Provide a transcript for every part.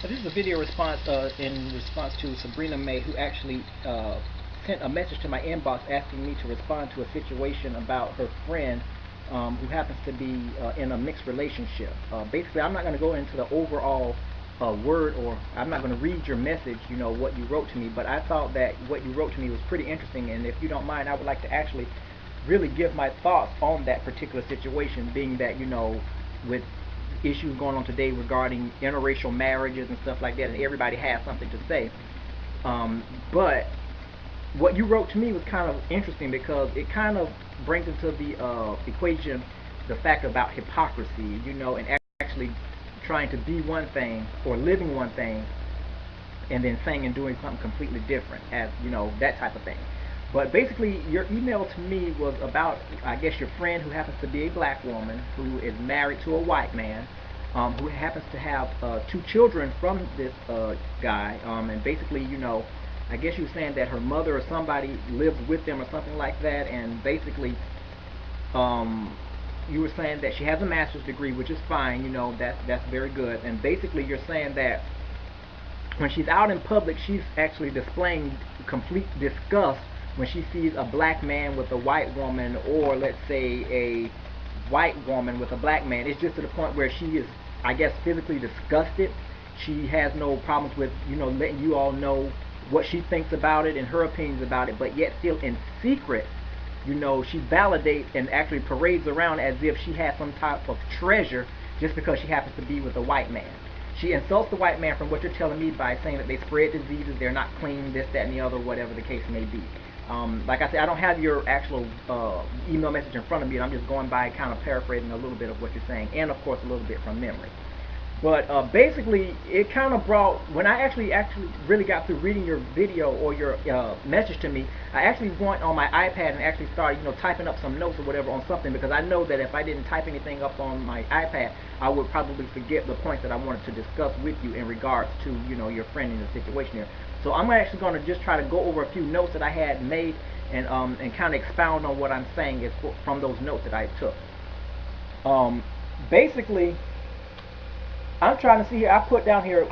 This is a video response in response to Sabrina May, who actually sent a message to my inbox asking me to respond to a situation about her friend who happens to be in a mixed relationship. Basically, I'm not going to go into the overall word, or I'm not going to read your message, what you wrote to me, but I thought that what you wrote to me was pretty interesting, and if you don't mind, I would like to actually really give my thoughts on that particular situation, being that, with issues going on today regarding interracial marriages and stuff like that, and everybody has something to say. But what you wrote to me was kind of interesting because it kind of brings into the equation the fact about hypocrisy, and actually trying to be one thing or living one thing and then saying and doing something completely different, as that type of thing. But basically, your email to me was about, I guess, your friend who happens to be a black woman who is married to a white man, who happens to have 2 children from this guy, and basically, I guess you were saying that her mother or somebody lives with them or something like that, and basically, you were saying that she has a master's degree, which is fine, that's very good, and basically you're saying that when she's out in public, she's actually displaying complete disgust when she sees a black man with a white woman, or let's say a white woman with a black man. It's just to the point where she is, I guess, physically disgusted. She has no problems with, letting you all know what she thinks about it and her opinions about it, but yet still in secret, she validates and actually parades around as if she has some type of treasure just because she happens to be with a white man. She insults the white man, from what you're telling me, by saying that they spread diseases, they're not clean, this, that, and the other, whatever the case may be. Like I said, I don't have your actual email message in front of me, and I'm just going by kind of paraphrasing a little bit of what you're saying, and of course a little bit from memory. But basically, it kind of brought, when I actually really got through reading your video or your message to me, I actually went on my iPad and actually started, typing up some notes or whatever on something, because I know that if I didn't type anything up on my iPad, I would probably forget the points that I wanted to discuss with you in regards to, your friend in the situation here. So I'm actually going to just try to go over a few notes that I had made and kind of expound on what I'm saying from those notes that I took. Basically, I'm trying to see here, I put down here,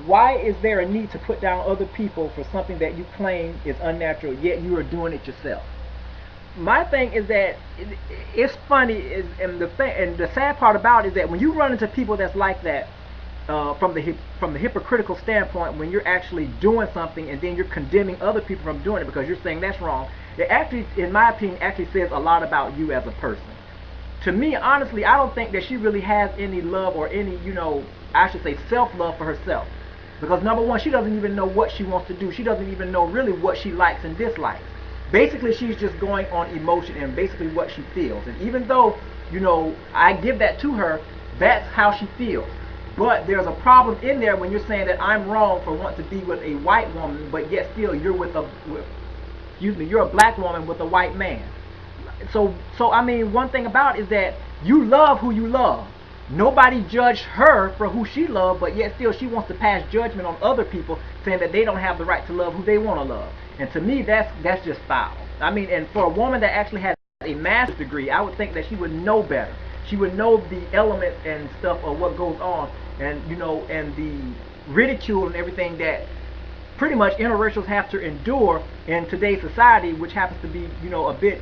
why is there a need to put down other people for something that you claim is unnatural, yet you are doing it yourself? My thing is that it's funny, and the sad part about it is that when you run into people that's like that, from the hypocritical standpoint, when you're actually doing something and then you're condemning other people from doing it because you're saying that's wrong, it actually, in my opinion, actually says a lot about you as a person. To me, honestly, I don't think that she really has any love or any, I should say self-love for herself. Because number one, she doesn't even know what she wants to do. She doesn't even know really what she likes and dislikes. Basically, she's just going on emotion and basically what she feels. And even though, I give that to her, that's how she feels. But there's a problem in there when you're saying that I'm wrong for wanting to be with a white woman, but yet still you're you're a black woman with a white man. So I mean, one thing about it is that you love who you love. Nobody judged her for who she loved, but yet still she wants to pass judgment on other people, saying that they don't have the right to love who they want to love. And to me, that's just foul. I mean, and for a woman that actually has a master's degree, I would think that she would know better. She would know the elements and stuff of what goes on, and and the ridicule and everything that pretty much interracials have to endure in today's society, which happens to be, a bit,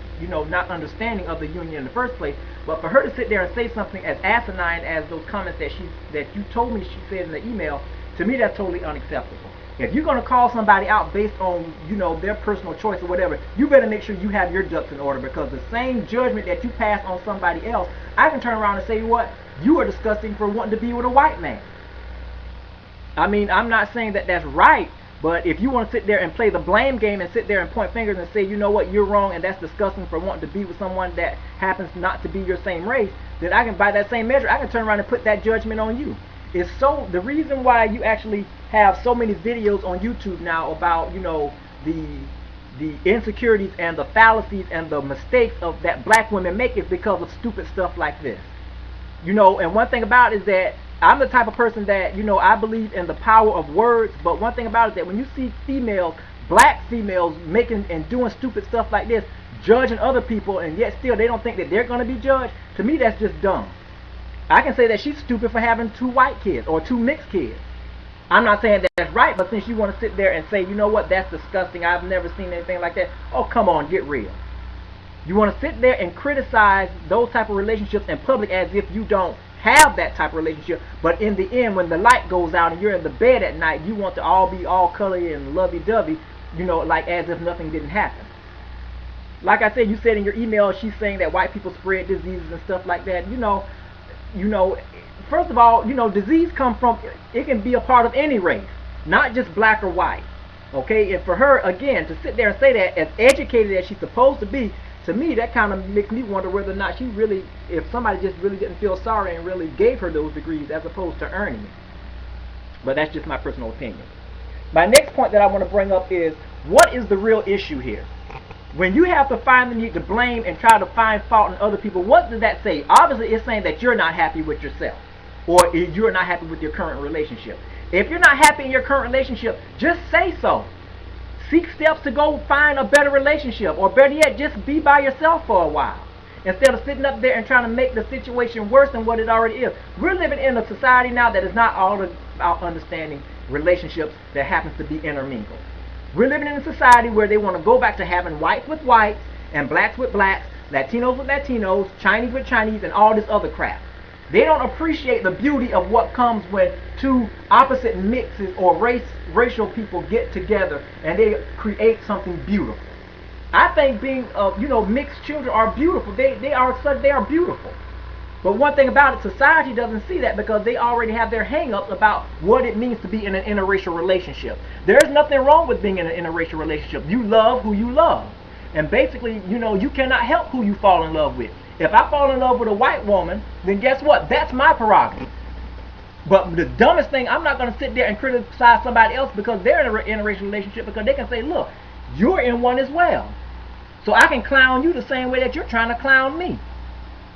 not understanding of the union in the first place. But for her to sit there and say something as asinine as those comments that you told me she said in the email, to me that's totally unacceptable. If you're going to call somebody out based on, their personal choice or whatever, you better make sure you have your ducks in order, because the same judgment that you pass on somebody else, I can turn around and say, what? You are disgusting for wanting to be with a white man. I mean, I'm not saying that that's right, but if you want to sit there and play the blame game and sit there and point fingers and say, you know what, you're wrong and that's disgusting for wanting to be with someone that happens not to be your same race, then I can, by that same measure, I can turn around and put that judgment on you. It's the reason why you actually have so many videos on YouTube now about, the insecurities and the fallacies and the mistakes of that black women make is because of stupid stuff like this. And one thing about it is that I'm the type of person that, I believe in the power of words, but one thing about it is that when you see females, black females, making and doing stupid stuff like this, judging other people, and yet still they don't think that they're going to be judged, to me that's just dumb. I can say that she's stupid for having 2 white kids or 2 mixed kids. I'm not saying that's right, but since you want to sit there and say, you know what, that's disgusting, I've never seen anything like that. Oh, come on, get real. You want to sit there and criticize those type of relationships in public as if you don't have that type of relationship, but in the end, when the light goes out and you're in the bed at night, you want to all be all color and lovey-dovey, you know, like as if nothing didn't happen. Like I said, you said in your email, she's saying that white people spread diseases and stuff like that. You know, first of all, you know, disease comes from, it can be a part of any race, not just black or white. Okay, and for her, again, to sit there and say that, as educated as she's supposed to be, to me, that kind of makes me wonder whether or not she really, if somebody just really didn't feel sorry and really gave her those degrees as opposed to earning it. But that's just my personal opinion. My next point that I want to bring up is, what is the real issue here? When you have to find the need to blame and try to find fault in other people, what does that say? Obviously, it's saying that you're not happy with yourself, or you're not happy with your current relationship. If you're not happy in your current relationship, just say so. Seek steps to go find a better relationship, or better yet, just be by yourself for a while, instead of sitting up there and trying to make the situation worse than what it already is. We're living in a society now that is not all about understanding relationships that happens to be intermingled. We're living in a society where they want to go back to having whites with whites, and blacks with blacks, Latinos with Latinos, Chinese with Chinese, and all this other crap. They don't appreciate the beauty of what comes when two opposite mixes or racial people get together and they create something beautiful. I think being, mixed children are beautiful. They are beautiful. But one thing about it, society doesn't see that because they already have their hang-ups about what it means to be in an interracial relationship. There's nothing wrong with being in an interracial relationship. You love who you love. And basically, you cannot help who you fall in love with. If I fall in love with a white woman, then guess what? That's my prerogative. But the dumbest thing, I'm not going to sit there and criticize somebody else because they're in an interracial relationship, because they can say, look, you're in one as well. So I can clown you the same way that you're trying to clown me.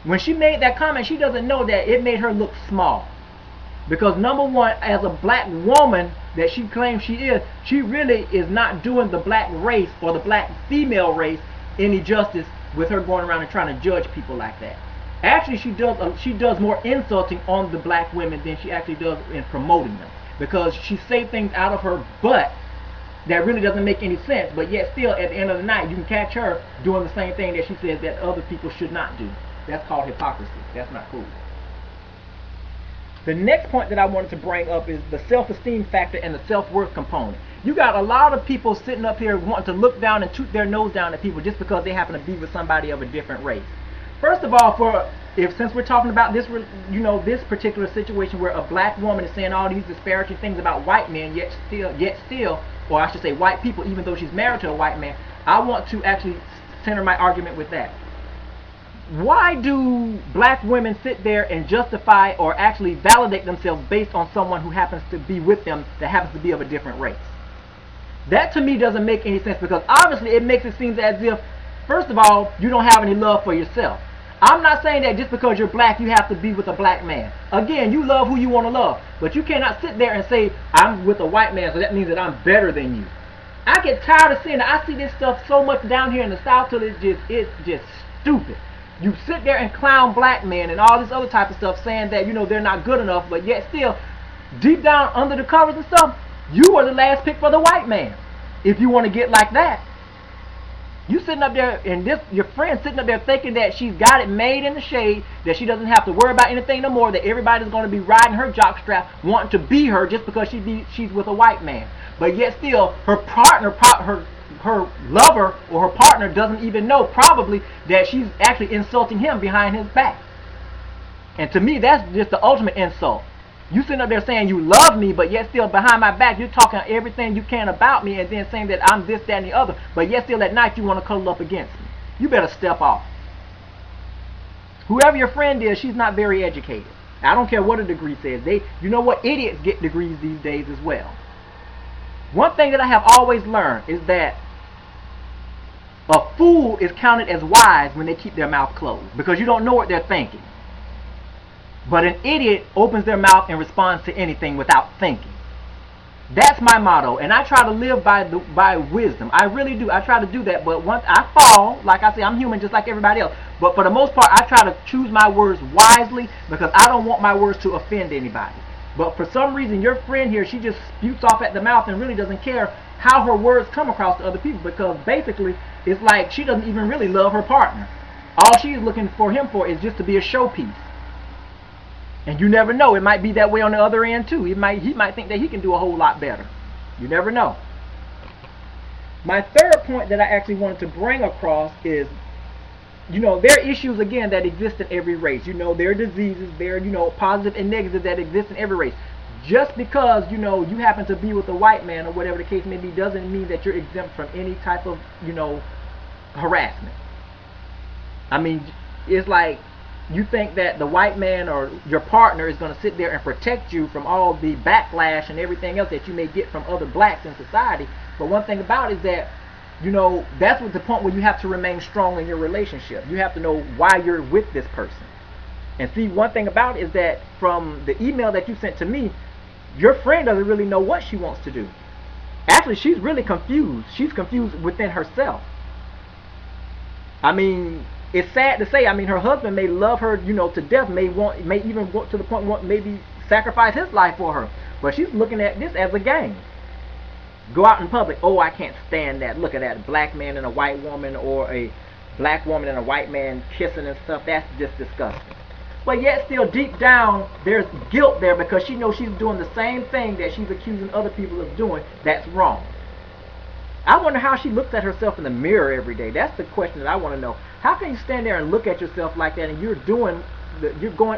When she made that comment, she doesn't know that it made her look small. Because number one, as a black woman that she claims she is, she really is not doing the black race or the black female race any justice with her going around and trying to judge people like that. Actually, she does more insulting on the black women than she actually does in promoting them, because she says things out of her butt that really doesn't make any sense, but yet still at the end of the night you can catch her doing the same thing that she says that other people should not do. That's called hypocrisy. That's not cool. The next point that I wanted to bring up is the self-esteem factor and the self-worth component. You got a lot of people sitting up here wanting to look down and toot their nose down at people just because they happen to be with somebody of a different race. First of all, since we're talking about this, this particular situation where a black woman is saying all these disparaging things about white men, yet still, or I should say white people, even though she's married to a white man, I want to actually center my argument with that. Why do black women sit there and justify or actually validate themselves based on someone who happens to be with them that happens to be of a different race? That to me doesn't make any sense, because obviously it makes it seem as if, first of all, you don't have any love for yourself. I'm not saying that just because you're black you have to be with a black man. Again, you love who you want to love, but you cannot sit there and say, I'm with a white man, so that means that I'm better than you. I get tired of seeing it. I see this stuff so much down here in the South till it's just stupid. You sit there and clown black men and all this other type of stuff, saying that they're not good enough, but yet still, deep down under the covers and stuff, you were the last pick for the white man. If you want to get like that, you sitting up there and your friend sitting up there thinking that she's got it made in the shade, that she doesn't have to worry about anything no more, that everybody's going to be riding her jockstrap wanting to be her just because she's with a white man. But yet still, her partner, her lover or her partner doesn't even know probably that she's actually insulting him behind his back. And to me, that's just the ultimate insult. You sitting up there saying you love me, but yet still behind my back you're talking everything you can about me, and then saying that I'm this, that, and the other, but yet still at night you want to cuddle up against me. You better step off. Whoever your friend is, she's not very educated. I don't care what a degree says. Idiots get degrees these days as well. One thing that I have always learned is that a fool is counted as wise when they keep their mouth closed, because you don't know what they're thinking. But an idiot opens their mouth and responds to anything without thinking. That's my motto, and I try to live by wisdom. I really do. I try to do that, but once I fall, like I say, I'm human just like everybody else. But for the most part, I try to choose my words wisely, because I don't want my words to offend anybody. But for some reason, your friend here, she just spouts off at the mouth and really doesn't care how her words come across to other people, because basically it's like she doesn't even really love her partner. All she's looking for him for is just to be a showpiece. And you never know, it might be that way on the other end too. He might think that he can do a whole lot better. You never know. My third point that I actually wanted to bring across is, there are issues, again, that exist in every race. There are diseases, there are, positive and negative that exist in every race. Just because, you happen to be with a white man or whatever the case may be doesn't mean that you're exempt from any type of, harassment. I mean, it's like you think that the white man or your partner is going to sit there and protect you from all the backlash and everything else that you may get from other blacks in society. But one thing about it is that, that's what the point where you have to remain strong in your relationship. You have to know why you're with this person. And see, one thing about it is that from the email that you sent to me, your friend doesn't really know what she wants to do. Actually, she's really confused. She's confused within herself. I mean, it's sad to say, her husband may love her, to death, may even go to the point where maybe sacrifice his life for her. But she's looking at this as a game. Go out in public, oh, I can't stand that. Look at that, black man and a white woman, or a black woman and a white man kissing and stuff. That's just disgusting. But yet still deep down, there's guilt there, because she knows she's doing the same thing that she's accusing other people of doing that's wrong. I wonder how she looks at herself in the mirror every day. That's the question that I want to know. How can you stand there and look at yourself like that, and you're going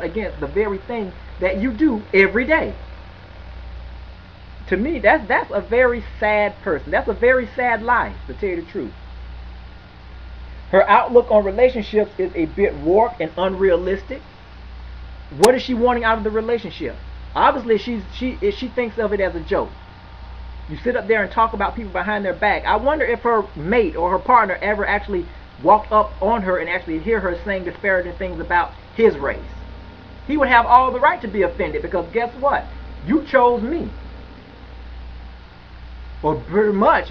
against the very thing that you do every day? To me, that's a very sad person. That's a very sad life, to tell you the truth. Her outlook on relationships is a bit warped and unrealistic. What is she wanting out of the relationship? Obviously, she thinks of it as a joke. You sit up there and talk about people behind their back. I wonder if her mate or her partner ever actually walked up on her and actually hear her saying disparaging things about his race. He would have all the right to be offended, because guess what? You chose me. Well, pretty much,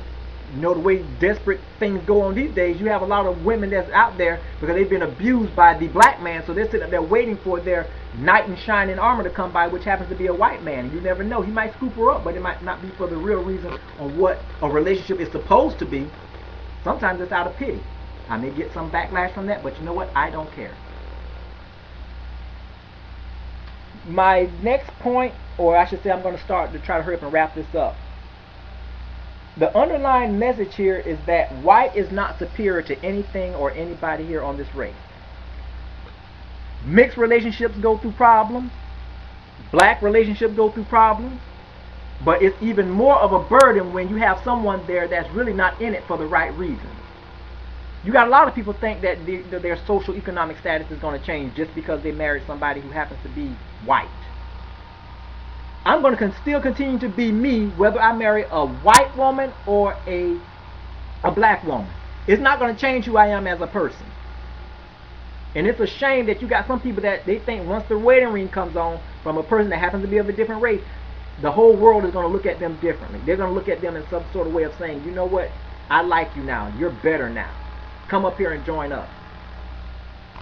the way desperate things go on these days, you have a lot of women that's out there because they've been abused by the black man, so they're sitting up there waiting for their knight in shining armor to come by, which happens to be a white man. You never know. He might scoop her up, but it might not be for the real reason on what a relationship is supposed to be. Sometimes it's out of pity. I may get some backlash from that, but you know what? I don't care. My next point, or I should say I'm going to start to try to hurry up and wrap this up. The underlying message here is that white is not superior to anything or anybody here on this race. Mixed relationships go through problems. Black relationships go through problems. But it's even more of a burden when you have someone there that's really not in it for the right reasons. You got a lot of people think that their social economic status is going to change just because they married somebody who happens to be white. I'm going to still continue to be me, whether I marry a white woman or a black woman. It's not going to change who I am as a person. And it's a shame that you got some people that they think once the wedding ring comes on from a person that happens to be of a different race, the whole world is going to look at them differently. They're going to look at them in some sort of way of saying, you know what, I like you now. You're better now. Come up here and join us.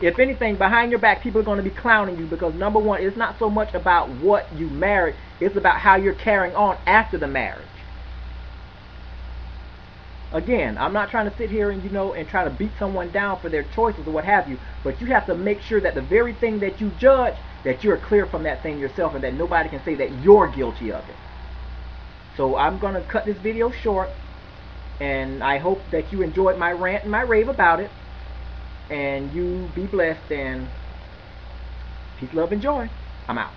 If anything, behind your back, people are going to be clowning you, because number one, it's not so much about what you married, it's about how you're carrying on after the marriage. Again, I'm not trying to sit here and and try to beat someone down for their choices or what have you, but you have to make sure that the very thing that you judge, that you're clear from that thing yourself, and that nobody can say that you're guilty of it. So I'm going to cut this video short, and I hope that you enjoyed my rant and my rave about it. And you be blessed, and peace, love, and joy. I'm out.